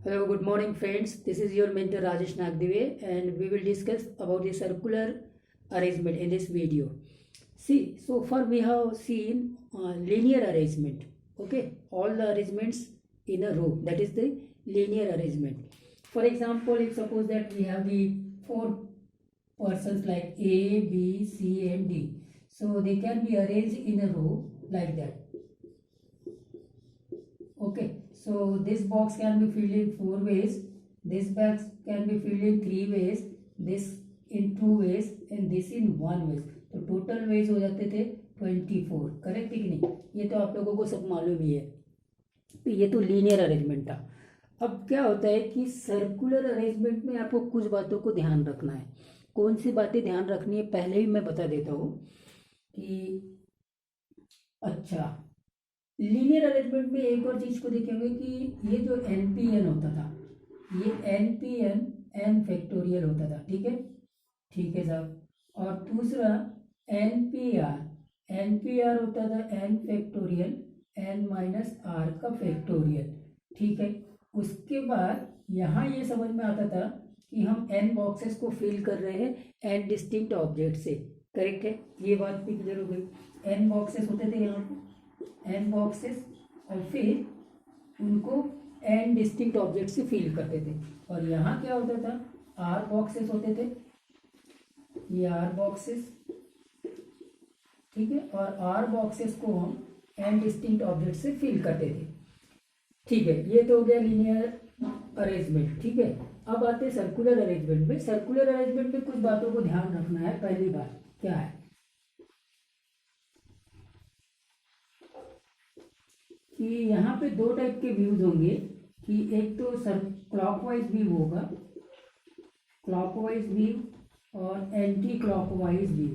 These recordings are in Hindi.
Hello, good morning friends. This is your mentor Rajesh Nagdive and we will discuss about the circular arrangement in this video. See, so far we have seen linear arrangement. Okay, all the arrangements in a row, that is the linear arrangement. For example, if suppose that we have the four persons like A, B, C and D. So they can be arranged in a row like that. Okay, so this box can be filled in 4 ways, this box can be filled in 3 ways, this in 2 ways and this in 1 ways. तो टोटल वेज हो जाते थे 24. करेक्ट है कि नहीं? ये तो आप लोगों को सब मालूम ही है. तो ये तो लीनियर अरेंजमेंट था. अब क्या होता है कि सर्कुलर अरेंजमेंट में आपको कुछ बातों को ध्यान रखना है. कौन सी बातें ध्यान रखनी है पहले ही मैं बता देता हूँ कि अच्छा लीनियर अरेंजमेंट में एक और चीज को देखेंगे कि ये जो NPN होता था, ये NPN n फैक्टोरियल होता था. ठीक है, ठीक है साहब. और दूसरा NPR होता था n factorial n minus r का फैक्टोरियल. ठीक है, उसके बाद यहाँ ये समझ में आता था कि हम n बॉक्सेस को फिल कर रहे हैं n डिस्टिंक्ट ऑब्जेक्ट से. करेक्ट है, ये बात भी क्लियर हो गई. n बॉक्सेस होते थे यहाँ पे n बॉक्सेस और फिर उनको n डिस्टिंक्ट ऑब्जेक्ट से फिल करते थे. और यहाँ क्या होता था, r बॉक्सेस होते थे, ये r बॉक्सेस. ठीक है, और r बॉक्सेस को हम n डिस्टिंक्ट ऑब्जेक्ट से फिल करते थे. ठीक है, ये तो हो गया लीनियर अरेंजमेंट. ठीक है, अब आते हैं सर्कुलर अरेंजमेंट में. सर्कुलर अरेंजमेंट में कुछ बातों को ध्यान रखना है. पहली बात क्या है कि यहाँ पे दो टाइप के व्यूज होंगे कि एक तो क्लॉकवाइज व्यू होगा, क्लॉकवाइज व्यू और anti clockwise view.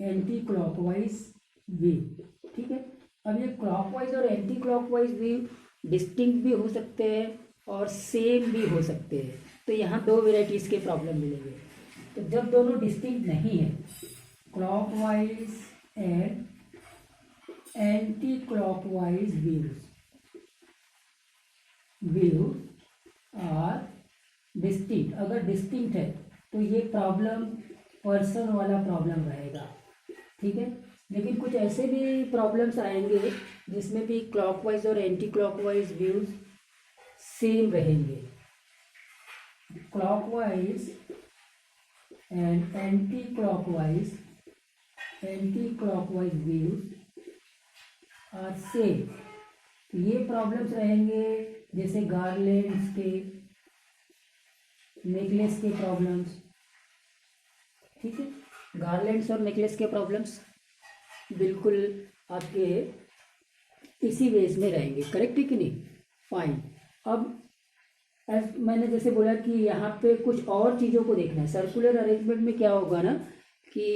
Anti clockwise view. ठीक है, अब ये क्लॉकवाइज और एंटी क्लॉकवाइज व्यू डिस्टिंक्ट भी हो सकते हैं और सेम भी हो सकते हैं. तो यहाँ दो वेराइटीज के प्रॉब्लम मिलेंगे. तो जब दोनों डिस्टिंक्ट नहीं है, clockwise and anti clockwise view are distinct. अगर डिस्टिंक्ट है तो ये प्रॉब्लम पर्सन वाला प्रॉब्लम रहेगा. ठीक है, लेकिन कुछ ऐसे भी प्रॉब्लम्स आएंगे जिसमें भी क्लॉकवाइज और एंटी क्लॉकवाइज व्यूज सेम रहेंगे. Clockwise and anti clockwise views are same. ये प्रॉब्लम्स रहेंगे जैसे गार्लैंड्स के, नेकलेस के प्रॉब्लम्स. ठीक है, गार्लैंड्स और नेकलेस के प्रॉब्लम्स बिल्कुल आपके इसी वेज में रहेंगे. करेक्ट है कि नहीं? फाइन. अब मैंने जैसे बोला कि यहाँ पे कुछ और चीज़ों को देखना है. सर्कुलर अरेंजमेंट में क्या होगा ना कि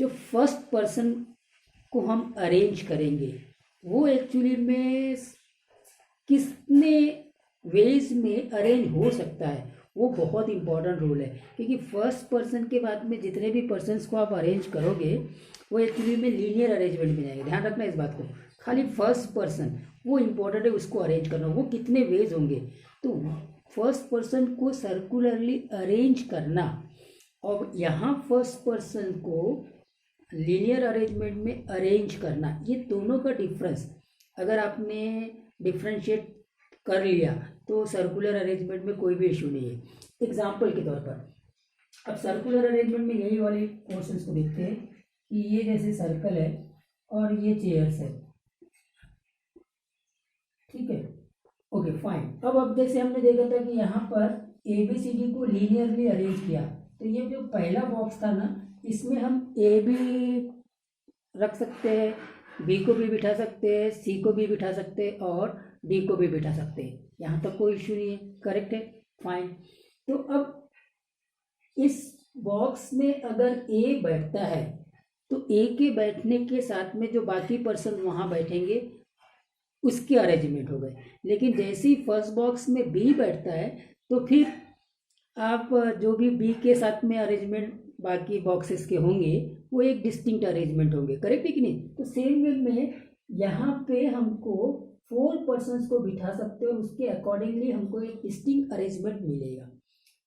जो फर्स्ट पर्सन को हम अरेंज करेंगे वो एक्चुअली में कितने वेज में अरेंज हो सकता है, वो बहुत इंपॉर्टेंट रोल है. क्योंकि फर्स्ट पर्सन के बाद में जितने भी पर्सन्स को आप अरेंज करोगे वो एक्चुअली में लीनियर अरेंजमेंट में जाएंगे. ध्यान रखना इस बात को. खाली फर्स्ट पर्सन वो इम्पोर्टेंट है, उसको अरेंज करना. वो कितने वेज होंगे, तो फर्स्ट पर्सन को सर्कुलरली अरेंज करना और यहाँ फर्स्ट पर्सन को लीनियर अरेंजमेंट में अरेंज करना, ये दोनों का डिफरेंस अगर आपने डिफ्रेंशिएट कर लिया तो सर्कुलर अरेंजमेंट में कोई भी इशू नहीं है. एग्जाम्पल के तौर पर अब सर्कुलर अरेंजमेंट में यही वाले क्वेश्चंस को देखते हैं कि ये जैसे सर्कल है और ये चेयर्स है. ठीक है, ओके फाइन. अब जैसे हमने देखा था कि यहाँ पर ABCD को लीनियरली अरेंज किया, तो ये जो पहला बॉक्स था ना, इसमें हम A भी रख सकते हैं, B को भी बिठा सकते हैं, C को भी बिठा सकते हैं और D को भी बिठा सकते हैं. यहाँ तक कोई इशू नहीं है. करेक्ट है, फाइन. तो अब इस बॉक्स में अगर A बैठता है तो A के बैठने के साथ में जो बाकी पर्सन वहाँ बैठेंगे उसके अरेंजमेंट हो गए. लेकिन जैसे ही फर्स्ट बॉक्स में B बैठता है तो फिर आप जो भी B के साथ में अरेंजमेंट बाकी बॉक्सेस के होंगे वो एक डिस्टिंक्ट अरेंजमेंट होंगे. करेक्ट है कि नहीं? तो सेम वे में यहाँ पे हमको 4 पर्सन्स को बिठा सकते हो और उसके अकॉर्डिंगली हमको एक डिस्टिंक्ट अरेंजमेंट मिलेगा।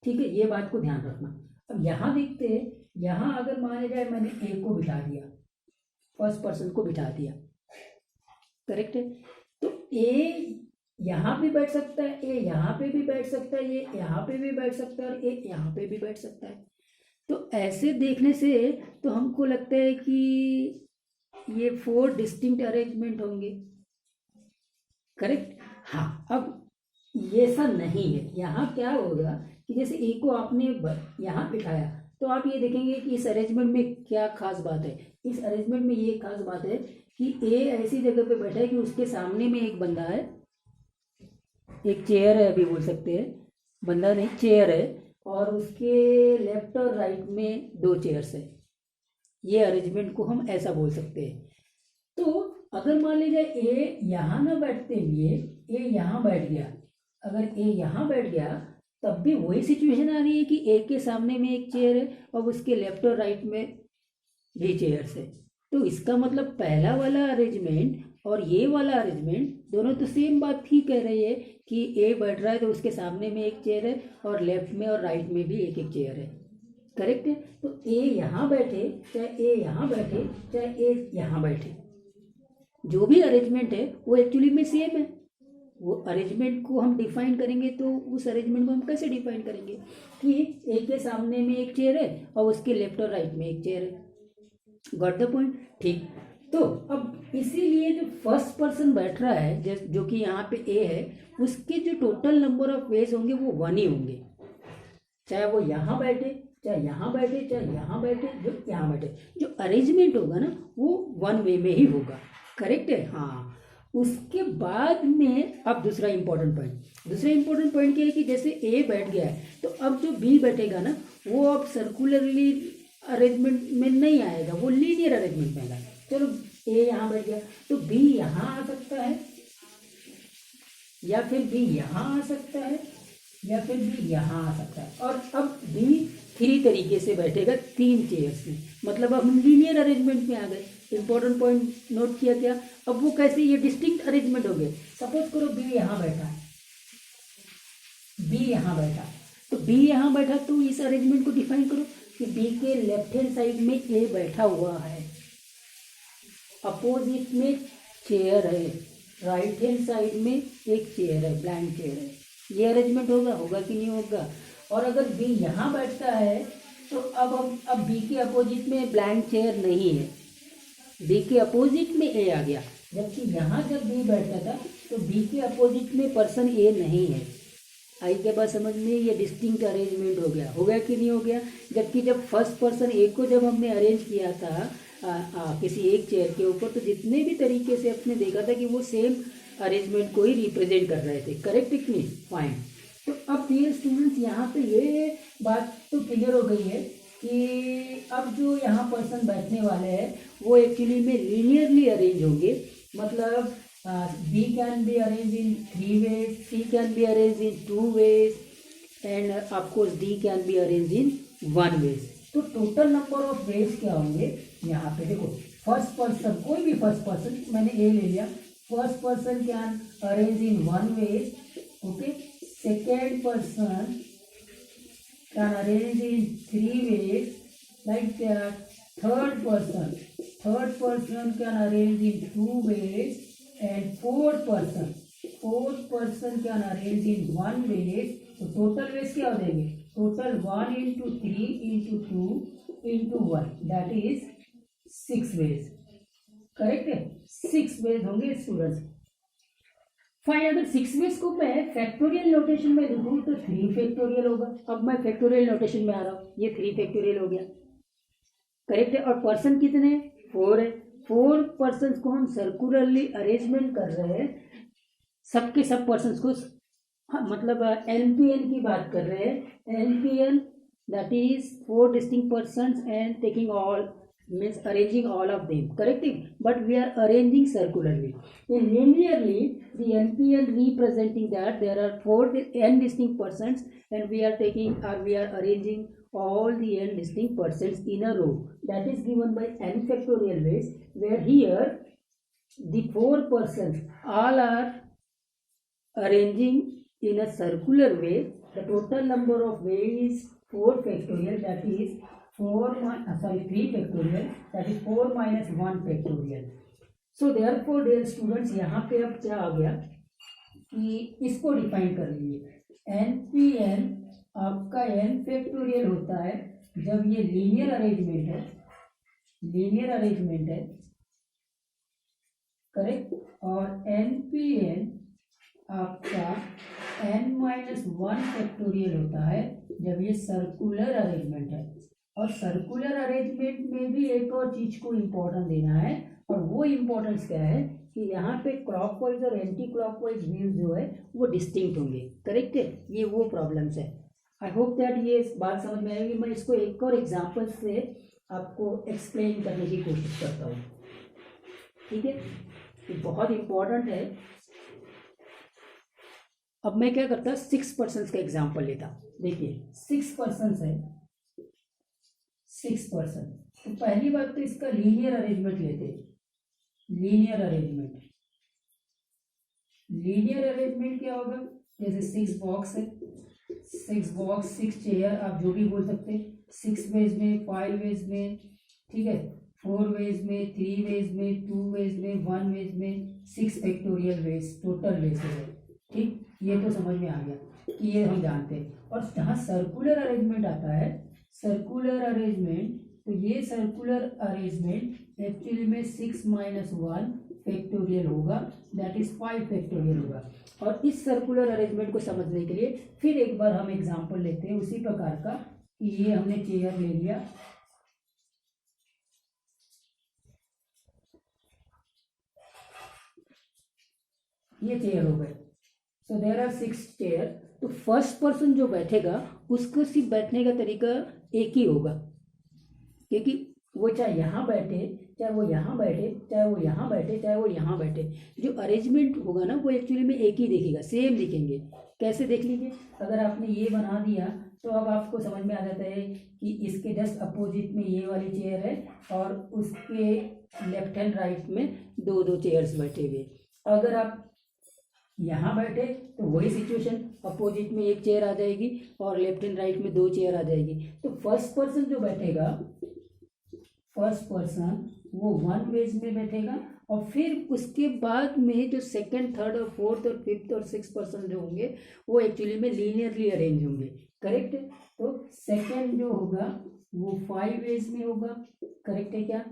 ठीक है, ये बात को ध्यान रखना। अब यहाँ देखते हैं, यहाँ अगर माना जाए मैंने ए को बिठा दिया, फर्स्ट पर्सन को बिठा दिया, करेक्ट है, तो ए यहाँ भी बैठ सकता है, ए यहाँ पे भी बैठ सकता है, ये यहाँ पे भी बैठ सकता है और ए यहाँ पे भी बैठ सकता है। तो ऐसे देखने से तो हमको लगता है कि ये 4 डिस्टिंक्ट अरेंजमेंट होंगे, करेक्ट। हाँ, अब ये ऐसा नहीं है। यहाँ क्या होगा कि जैसे ए को आपने यहाँ बिठाया तो आप ये देखेंगे कि इस अरेंजमेंट में क्या खास बात है। इस अरेंजमेंट में ये खास बात है कि ए ऐसी जगह पे बैठा है कि उसके सामने में एक बंदा है, एक चेयर है, अभी बोल सकते हैं, बंदा नहीं चेयर है, और उसके लेफ्ट और राइट में 2 चेयर्स है। ये अरेंजमेंट को हम ऐसा बोल सकते हैं। तो अगर मान लीजिए ए यहाँ ना बैठते हुए ए यहाँ बैठ गया, अगर ए यहाँ बैठ गया तब भी वही सिचुएशन आ रही है कि ए के सामने में एक चेयर है और उसके लेफ्ट और राइट में भी चेयर्स है। तो इसका मतलब पहला वाला अरेंजमेंट और ये वाला अरेंजमेंट दोनों तो सेम बात ही कह रही है कि ए बैठ रहा है तो उसके सामने में एक चेयर है और लेफ्ट में और राइट में भी एक एक चेयर है, करेक्ट है। तो ए यहाँ बैठे चाहे ए यहाँ बैठे चाहे ए यहाँ बैठे, जो भी अरेंजमेंट है वो एक्चुअली में सेम है। वो अरेंजमेंट को हम डिफाइन करेंगे तो उस अरेंजमेंट को हम कैसे डिफाइन करेंगे कि ए के सामने में एक चेयर है और उसके लेफ्ट और राइट में एक चेयर है। गॉट द पॉइंट, ठीक। तो अब इसीलिए जो फर्स्ट पर्सन बैठ रहा है जो कि यहाँ पे ए है, उसके जो टोटल नंबर ऑफ वेज होंगे वो 1 ही होंगे, चाहे वो यहाँ बैठे चाहे यहाँ बैठे चाहे यहाँ बैठे, जो यहाँ बैठे, जो अरेंजमेंट होगा ना वो 1 वे में ही होगा, करेक्ट है। हाँ, उसके बाद में अब दूसरा इंपॉर्टेंट पॉइंट क्या है कि जैसे ए बैठ गया है तो अब जो बी बैठेगा ना वो अब सर्कुलरली अरेंजमेंट में नहीं आएगा, वो लीनियर अरेंजमेंट में आएगा। चलो ए यहाँ बैठ गया तो बी यहाँ आ सकता है, या फिर बी यहाँ आ सकता है, या फिर बी यहाँ आ सकता है। और अब बी 3 तरीके से बैठेगा 3 चेयर्स में, मतलब अब हम लीनियर अरेंजमेंट में आ गए। इंपॉर्टेंट पॉइंट नोट किया क्या? अब वो कैसे, ये डिस्टिंक्ट अरेंजमेंट हो गए। सपोज करो बी यहाँ बैठा, बी यहाँ बैठा, तो बी यहाँ बैठा तो इस अरेंजमेंट को डिफाइन करो कि बी के लेफ्ट हैंड साइड में ए बैठा हुआ है, अपोजिट में चेयर है, राइट हैंड साइड में एक चेयर है, ब्लैंक चेयर है। ये अरेंजमेंट होगा कि नहीं होगा? और अगर बी यहाँ बैठता है तो अब बी के अपोजिट में ब्लैंक चेयर नहीं है, बी के अपोजिट में ए आ गया, जबकि यहाँ जब बी बैठा था तो बी के अपोजिट में पर्सन ए नहीं है। आई के बाद समझ में, ये डिस्टिंक्ट अरेंजमेंट हो गया कि नहीं हो गया? जबकि जब फर्स्ट पर्सन ए को जब हमने अरेंज किया था किसी एक चेयर के ऊपर, तो जितने भी तरीके से अपने देखा था कि वो सेम अरेंजमेंट को ही रिप्रेजेंट कर रहे थे, करेक्ट कि नहीं? फाइन। तो अब डियर स्टूडेंट्स, यहाँ पे ये बात तो क्लियर हो गई है कि अब जो यहाँ पर्सन बैठने वाले हैं वो एक्चुअली में लीनियरली अरेंज होंगे, मतलब B can be arrange in 3 ways, C can be arrange in 2 ways and of course D can be arrange in 1 ways। तो टोटल नंबर ऑफ वेज क्या होंगे यहाँ पे देखो। फर्स्ट पर्सन, कोई भी फर्स्ट पर्सन, मैंने ए ले लिया, first person can arrange in 1 way, okay. Second person can arrange in 3 ways like that. Third person can arrange in 2 ways, and fourth person can arrange in 1 way. तो टोटल वेज क्या हो जाएंगे? Total 1 into 3 into 2 into 1, that is 6 ways, correct है? 6 ways होंगे स्टूडेंट्स। फाइन, अगर 6 वेज को मैं फैक्टोरियल नोटेशन में लिखूँ तो 3 फैक्टोरियल होगा। अब मैं फैक्टोरियल नोटेशन में आ रहा हूँ, ये 3 फैक्टोरियल हो गया, करेक्ट है। और पर्सन कितने? 4 है। 4 पर्सन को हम सर्कुलरली अरेंजमेंट कर रहे हैं, सबके सब पर्सन को, मतलब एनपीएन की बात कर रहे हैं। NPN that is 4 distinct person and taking all, means arranging all of them, correct? But we are arranging circularly. In linearly, the NPL representing that there are 4 n distinct persons and we are arranging all the n distinct persons in a row. That is given by n factorial ways, where here the 4 persons all are arranging in a circular way, the total number of ways is 4 factorial, that is 3 factorial, that is 4 minus 1 factorial. So therefore dear students, यहाँ पे अब क्या आ गया कि इसको डिफाइन कर लीजिए। एन पी एन आपका एन फैक्टोरियल होता है जब ये लीनियर अरेंजमेंट है, करेक्ट, और एन पी एन आपका एन माइनस 1 फैक्टोरियल होता है जब ये सर्कुलर अरेंजमेंट है। और सर्कुलर अरेंजमेंट में भी एक और चीज को इम्पोर्टेंस देना है, और वो इम्पोर्टेंस क्या है कि यहाँ पे क्लॉकवाइज और एंटी क्लॉकवाइज व्यूज जो है वो डिस्टिंक्ट होंगे, करेक्ट है। ये वो प्रॉब्लम्स है। आई होप दैट ये बात समझ में आएगी। मैं इसको एक और एग्जांपल से आपको एक्सप्लेन करने की कोशिश करता हूँ, ठीक है। ये बहुत इंपॉर्टेंट है। अब मैं क्या करता, 6 पर्सन्स का एग्जांपल लेता। देखिए 6 पर्सन्स है, 6 पर्सन। तो पहली बात तो इसका लीनियर अरेंजमेंट लेते हैं। लीनियर अरेंजमेंट क्या होगा, जैसे 6 बॉक्स है, 6 बॉक्स, 6 चेयर, आप जो भी बोल सकते हैं। 6 वेज में, 5 वेज में, ठीक है, 4 वेज में, 3 वेज में, 2 वेज में, 1 वेज में, 6 फैक्टोरियल वेज, टोटल वेज है, ठीक। ये तो समझ में आ गया कि ये हम जानते हैं। और जहाँ सर्कुलर अरेंजमेंट आता है, सर्कुलर अरेंजमेंट, तो ये सर्कुलर अरेंजमेंट एक्चुअली में 6 माइनस 1 फैक्टोरियल होगा, दैट इज 5 फैक्टोरियल होगा। और इस सर्कुलर अरेंजमेंट को समझने के लिए फिर एक बार हम एग्जांपल लेते हैं उसी प्रकार का कि ये हमने चेयर ले लिया, ये चेयर हो गए। So there are 6 chair. तो फर्स्ट पर्सन जो बैठेगा उसको सिर्फ बैठने का तरीका एक ही होगा, क्योंकि वो चाहे यहाँ बैठे, चाहे वो यहाँ बैठे, चाहे वो यहाँ बैठे, चाहे वो यहाँ बैठे, जो अरेंजमेंट होगा ना वो एक्चुअली में एक ही दिखेगा, सेम दिखेंगे। कैसे देख लीजिए, अगर आपने ये बना दिया तो अब आपको समझ में आ जाता है कि इसके जस्ट अपोजिट में ये वाली चेयर है और उसके लेफ्ट हैंड राइट में दो दो चेयर्स बैठे हुए। अगर आप यहाँ बैठे तो वही सिचुएशन, अपोजिट में एक चेयर आ जाएगी और लेफ्ट एंड राइट में दो चेयर आ जाएगी। तो फर्स्ट पर्सन जो बैठेगा, फर्स्ट पर्सन वो 1 वेज में बैठेगा, और फिर उसके बाद में जो सेकंड, थर्ड और फोर्थ और फिफ्थ और 6 पर्सन जो होंगे वो एक्चुअली में लीनियरली अरेंज होंगे, करेक्ट। तो सेकंड जो होगा वो 5 वेज में होगा, करेक्ट है क्या।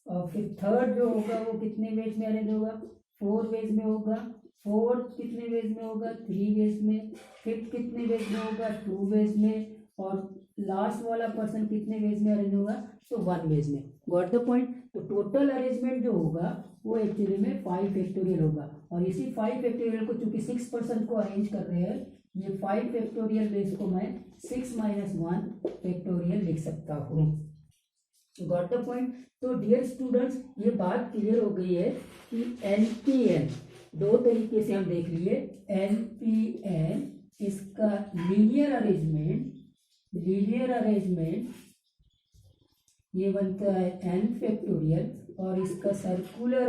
और फिर थर्ड जो होगा वो कितने वेज में अरेंज होगा, 4 वेज में होगा। फोर्थ कितने वेज में होगा, 3 वेज में। फिफ्थ कितने वेज में होगा, 2 वेज में। और लास्ट वाला पर्सन कितने वेज में अरेंज होगा, तो 1 वेज में। Got the point. तो टोटल अरेंजमेंट जो होगा वो एक्चुअली में 5 फैक्टोरियल होगा। और इसी 5 फैक्टोरियल को चूंकि 6 पर्सन को अरेंज कर रहे हैं, ये 5 फैक्टोरियल बेस को मैं 6 माइनस 1 फैक्टोरियल लिख सकता हूँ। Got the point. तो डियर स्टूडेंट्स, ये बात क्लियर हो गई है कि एनपीएन दो तरीके से हम देख लिए। एनपीएन इसका लीनियर अरेंजमेंट ये बनता है n फैक्टोरियल, और इसका सर्कुलर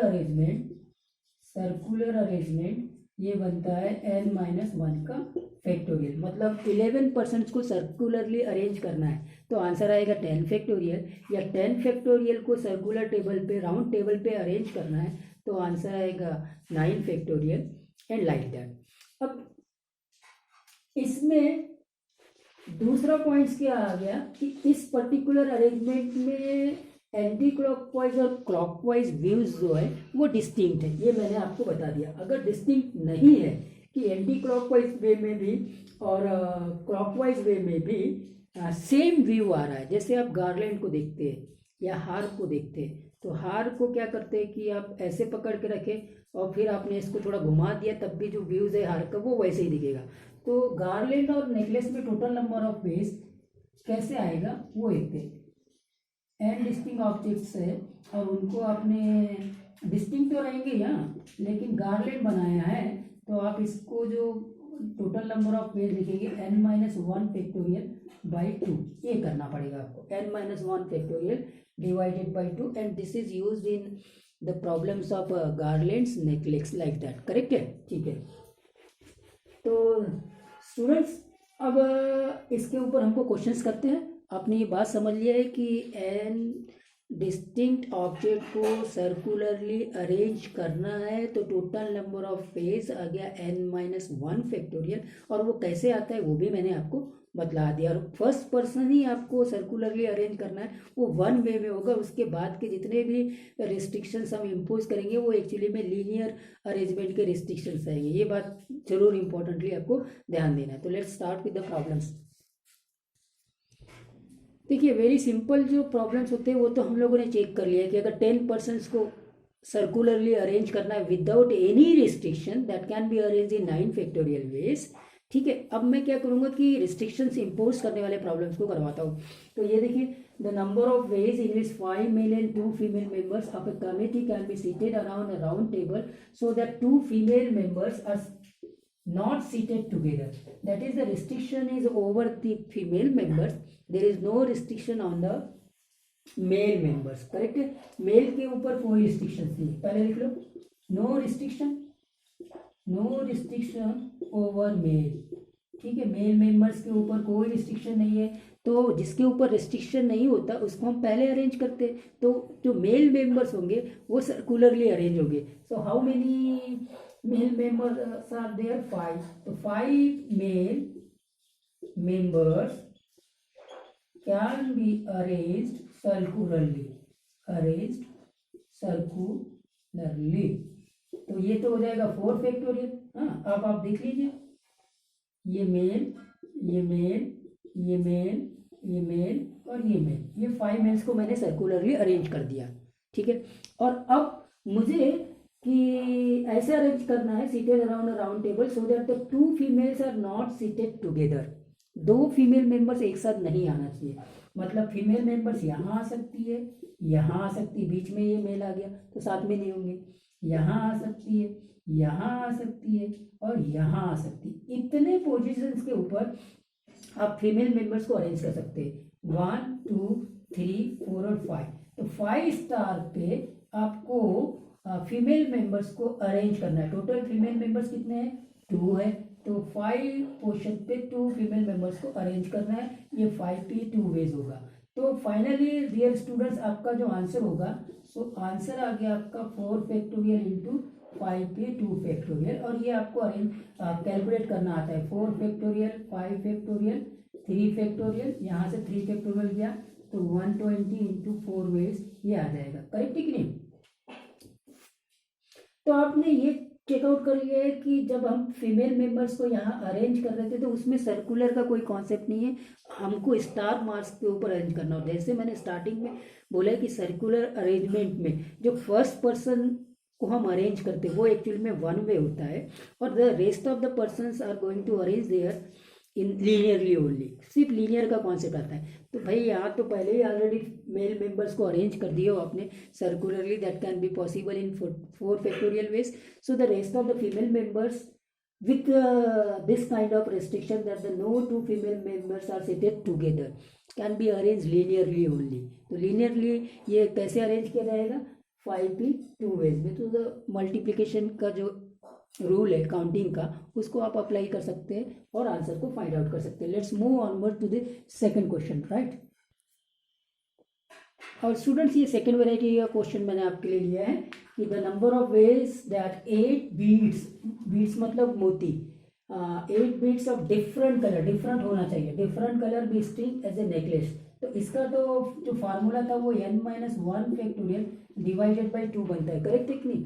अरेंजमेंट ये बनता है n माइनस 1 का फैक्टोरियल। मतलब 11% को सर्कुलरली अरेंज करना है तो आंसर आएगा 10 फैक्टोरियल, या 10 फैक्टोरियल को सर्कुलर टेबल पे, राउंड टेबल पे अरेंज करना है तो आंसर आएगा 9 फैक्टोरियल, एंड लाइक दैट। अब इसमें दूसरा पॉइंट्स क्या आ गया कि इस पर्टिकुलर अरेंजमेंट में एंटी क्लॉकवाइज और क्लॉकवाइज व्यूज जो है वो डिस्टिंक्ट है। ये मैंने आपको बता दिया। अगर डिस्टिंक्ट नहीं है कि एंटी क्लॉकवाइज वे में भी और क्लॉकवाइज वे में भी सेम व्यू आ रहा है, जैसे आप गार्लैंड को देखते हैं या हार को देखते हैं, तो हार को क्या करते हैं कि आप ऐसे पकड़ के रखें और फिर आपने इसको थोड़ा घुमा दिया, तब भी जो व्यूज है हार का वो वैसे ही दिखेगा। तो गार्लैंड और नेकलेस में टोटल नंबर ऑफ वेज कैसे आएगा वो देखते हैं। एन डिस्टिंक्ट ऑब्जेक्ट्स है और उनको आपने डिस्टिंक्ट तो रहेंगे यहाँ, लेकिन गार्लैंड बनाया है तो आप इसको जो टोटल नंबर ऑफ वेज लिखेंगे n माइनस 1 फैक्टोरियल बाई 2, ये करना पड़ेगा आपको। n minus 1 factorial divided by 2, and this is used in the problems of garlands necklace like that, correct है, ठीक है। तो स्टूडेंट्स अब इसके ऊपर हमको क्वेश्चंस करते हैं। आपने ये बात समझ लिया है कि एन डिस्टिंक्ट ऑब्जेक्ट को सर्कुलरली अरेंज करना है तो टोटल नंबर ऑफ फेज आ गया n-1 फैक्टोरियल, और वो कैसे आता है वो भी मैंने आपको बतला दिया। और फर्स्ट पर्सन ही आपको सर्कुलरली अरेंज करना है, वो वन वे में होगा। उसके बाद के जितने भी रिस्ट्रिक्शंस हम इम्पोज करेंगे वो एक्चुअली में लीनियर अरेंजमेंट के रिस्ट्रिक्शंस आएंगे। ये बात जरूर इंपॉर्टेंटली आपको ध्यान देना है। तो let's start with the problems. देखिए वेरी सिंपल जो प्रॉब्लम्स होते हैं वो तो हम लोगों ने चेक कर लिया है कि अगर 10% को सर्कुलरली अरेंज करना है without any restriction that can be arrange in 9 factorial veg, ठीक है। अब मैं क्या करूँगा कि रिस्ट्रिक्शंस इम्पोज करने वाले प्रॉब्लम्स को करवाता हूँ। तो ये देखिए, the number of ways in which 5 male and 2 female members of a committee can be seated around a round table so that 2 female members are not seated together. That is, the restriction is over the female members. There is no restriction on the male members. Correct है? मेल के ऊपर कोई रिस्ट्रिक्शन नहीं। पहले लिख लो, नो रिस्ट्रिक्शन ओवर मेल, ठीक है। मेल मेंबर्स के ऊपर कोई रिस्ट्रिक्शन नहीं है। तो जिसके ऊपर रिस्ट्रिक्शन नहीं होता उसको हम पहले अरेंज करते, तो जो मेल मेंबर्स होंगे वो सर्कुलरली अरेंज होंगे। So how many male members are there? 5. So 5 male members can be arranged circularly. तो ये तो हो जाएगा 4 फैक्टोरियल। हाँ, अब आप देख लीजिए, ये मेल, ये मेल, ये मेल, ये मेल और ये मेल, ये 5 मेल्स को मैंने सर्कुलरली अरेंज कर दिया, ठीक है। और अब मुझे कि ऐसे अरेंज करना है, seated around a round table so that the 2 females are not seated together. 2 female members एक साथ नहीं आना चाहिए। मतलब फीमेल मेंबर्स यहाँ आ सकती है, यहाँ आ सकती है, बीच में ये मेल आ गया तो साथ में नहीं होंगे। यहाँ आ सकती है, यहाँ आ सकती है और यहाँ आ सकती है। इतने पोजिशंस के ऊपर आप फीमेल मेंबर्स को अरेंज कर सकते हैं। 1 2 3 4 और 5। तो 5 स्टार पे आपको फीमेल मेंबर्स को अरेंज करना है। टोटल फीमेल मेंबर्स कितने हैं? 2 है। तो 5 पोर्शन पे 2 फीमेल मेंबर्स को अरेंज करना है। ये 5 पे 2 वेज होगा। तो फाइनली डियर स्टूडेंट्स, आपका जो आंसर होगा, सो आंसर आ गया आपका 4 फैक्टोरियल इंटू 5 पे 2 फैक्टोरियल। और ये आपको अरेंज कैलकुलेट करना आता है। 4 फैक्टोरियल, 5 फैक्टोरियल, 3 फैक्टोरियल, यहाँ से 3 फैक्टोरियल गया तो 120 इंटू 4 वेज ये आ जाएगा। करेक्ट है कि नहीं? तो आपने ये चेकआउट कर लिया है कि जब हम फीमेल मेंबर्स को यहाँ अरेंज कर रहे थे तो उसमें सर्कुलर का कोई कॉन्सेप्ट नहीं है, हमको स्टार मार्क्स के ऊपर अरेंज करना होता है। जैसे मैंने स्टार्टिंग में बोला है कि सर्कुलर अरेंजमेंट में जो फर्स्ट पर्सन को हम अरेंज करते हैं वो एक्चुअली में वन वे होता है, और the rest of the persons are going to arrange there in linearly only. सिर्फ लीनियर का कॉन्सेप्ट आता है। तो भाई यहाँ तो पहले ही ऑलरेडी मेल मेंबर्स को अरेंज कर दिया हो आपने circularly, that can be possible in 4 factorial ways. So the rest of the female members with this kind of restriction that the no 2 female members are seated together can be arranged linearly only. तो linearly ये कैसे अरेंज किया जाएगा? 5p 2 ways में। तो द मल्टीप्लीकेशन का जो रूल है काउंटिंग का, उसको आप अप्लाई कर सकते हैं और आंसर को फाइंड आउट कर सकते हैं। Let's move onward to the second question, right. और स्टूडेंट्स ये सेकंड वेराइटी का क्वेश्चन मैंने आपके लिए लिया है कि the number of ways that 8 beads मतलब मोती, 8 beads of different colour, different होना चाहिए, different colour be string as a necklace. तो इसका तो जो फार्मूला था वो n-1 फैक्टोरियल डिवाइडेड बाई 2 बनता है। करेक्ट है कि नहीं?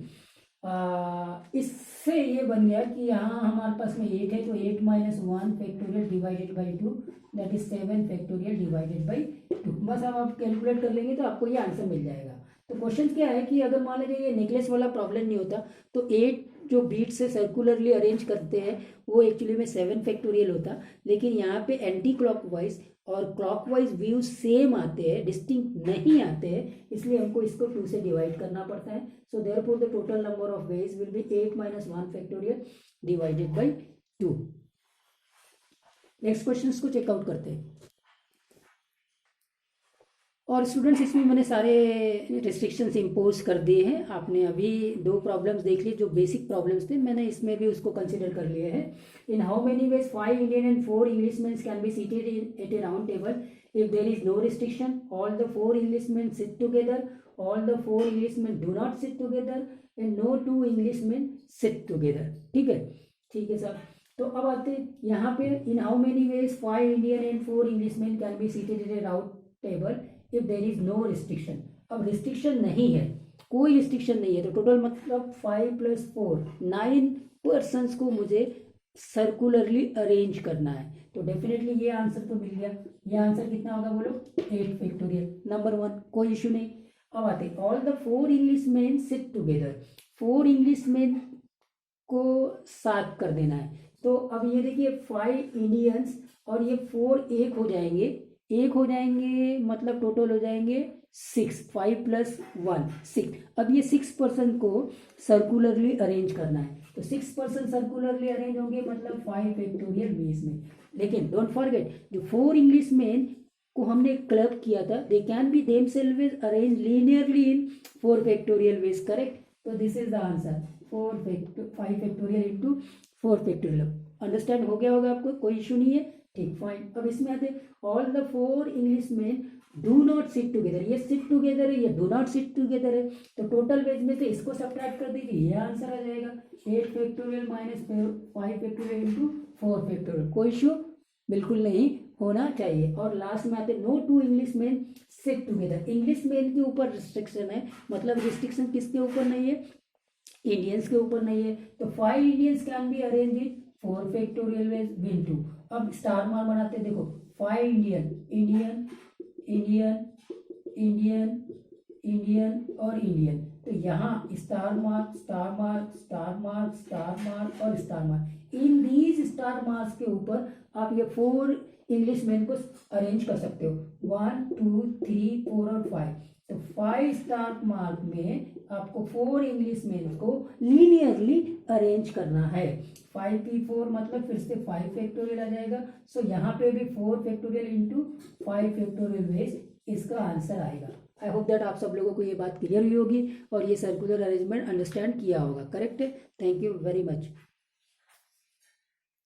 इससे ये बन गया कि यहाँ हमारे पास में 8 है तो 8-1 factorial divided by 2 that is 7 factorial divided by 2। बस अब आप कैलकुलेट कर लेंगे तो आपको ये आंसर मिल जाएगा। तो क्वेश्चन क्या है कि अगर मान लीजिए ये नेकलेस वाला प्रॉब्लम नहीं होता तो 8 जो बीट से सर्कुलरली अरेंज करते हैं वो एक्चुअली में 7 फैक्टोरियल होता, लेकिन यहाँ पे एंटी क्लॉकवाइज और क्लॉकवाइज व्यू सेम आते हैं, डिस्टिंक्ट नहीं आते हैं, इसलिए हमको इसको 2 से डिवाइड करना पड़ता है। So therefore the total number of veg will be 8-1 factorial divided by 2। Next question को चेकआउट करते हैं। और स्टूडेंट्स इसमें मैंने सारे रिस्ट्रिक्शंस इम्पोज कर दिए हैं। आपने अभी 2 प्रॉब्लम्स देख लिए जो बेसिक प्रॉब्लम्स थे, मैंने इसमें भी उसको कंसिडर कर लिए हैं। In how many ways 5 Indian and 4 Englishman can be seated in at a round table if there is no restriction, all the 4 Englishman sit together, all the 4 Englishman do not sit together and no 2 Englishman sit together. ठीक है, ठीक है सर। तो अब आते हैं यहाँ पे, in how many ways 5 Indian and 4 Englishman can be seated in a round table if there is no restriction. अब रिस्ट्रिक्शन नहीं है, कोई रिस्ट्रिक्शन नहीं है, तो टोटल मतलब 5 + 4 9 पर्सन्स को मुझे सर्कुलरली अरेंज करना है। तो डेफिनेटली ये आंसर तो मिल गया। ये आंसर कितना होगा बोलो? 8 फैक्टोरियल, नंबर 1, कोई इशू नहीं। अब आते all the 4 Englishman sit together, 4 Englishman को साथ कर देना है। तो अब ये देखिए 5 इंडियंस और ये 4 एक हो जाएंगे, एक हो जाएंगे मतलब टोटल हो जाएंगे 6, 5 + 1 6। अब ये 6 पर्सन को सर्कुलरली अरेंज करना है, तो 6 पर्सन सर्कुलरली अरेंज होंगे मतलब 5 फैक्टोरियल वेज में। लेकिन डोंट फॉरगेट जो 4 इंग्लिशमैन को हमने क्लब किया था, they can be themselves arrange linearly in 4 factorial ways, correct? तो this is the answer 5 factorial into 4 factorial. Understand हो गया होगा आपको? कोई इशू नहीं है, ठीक, फाइन। अब इसमें आते all the 4 Englishman do not sit together, ये सिट टुगेदर है, ये डू नॉट सिट टुगेदर है, तो टोटल वेज में से इसको सब्ट्रैक्ट कर दीजिए, ये आंसर आ जाएगा 8 factorial minus 5 factorial into 4 factorial. कोई इशू बिल्कुल नहीं होना चाहिए। और लास्ट में आते no 2 Englishman sit together, Englishman के ऊपर रिस्ट्रिक्शन है, मतलब रिस्ट्रिक्शन किसके ऊपर नहीं है? इंडियंस के ऊपर नहीं है। तो 5 Indians can be arrange in 4 factorial ways बिन 2। अब स्टार मार्क बनाते हैं, देखो 5 Indian, Indian Indian Indian Indian और इंडियन, तो यहाँ star mark star mark star mark star mark और star mark, in these star marks के ऊपर आप ये 4 इंग्लिशमैन को अरेंज कर सकते हो, 1 2 3 4 और 5। तो 5 स्टार मार्क में आपको 4 इंग्लिशमैन को लीनियरली अरेंज करना है। 5 की 4 मतलब फिर से 5 फैक्टोरियल आ जाएगा। सो यहाँ पे भी 4 फैक्टोरियल इंटू 5 फैक्टोरियल वेज इसका आंसर आएगा। आई होप दैट आप सब लोगों को ये बात क्लियर हुई होगी और ये सर्कुलर अरेंजमेंट अंडरस्टैंड किया होगा, करेक्ट है? Thank you very much.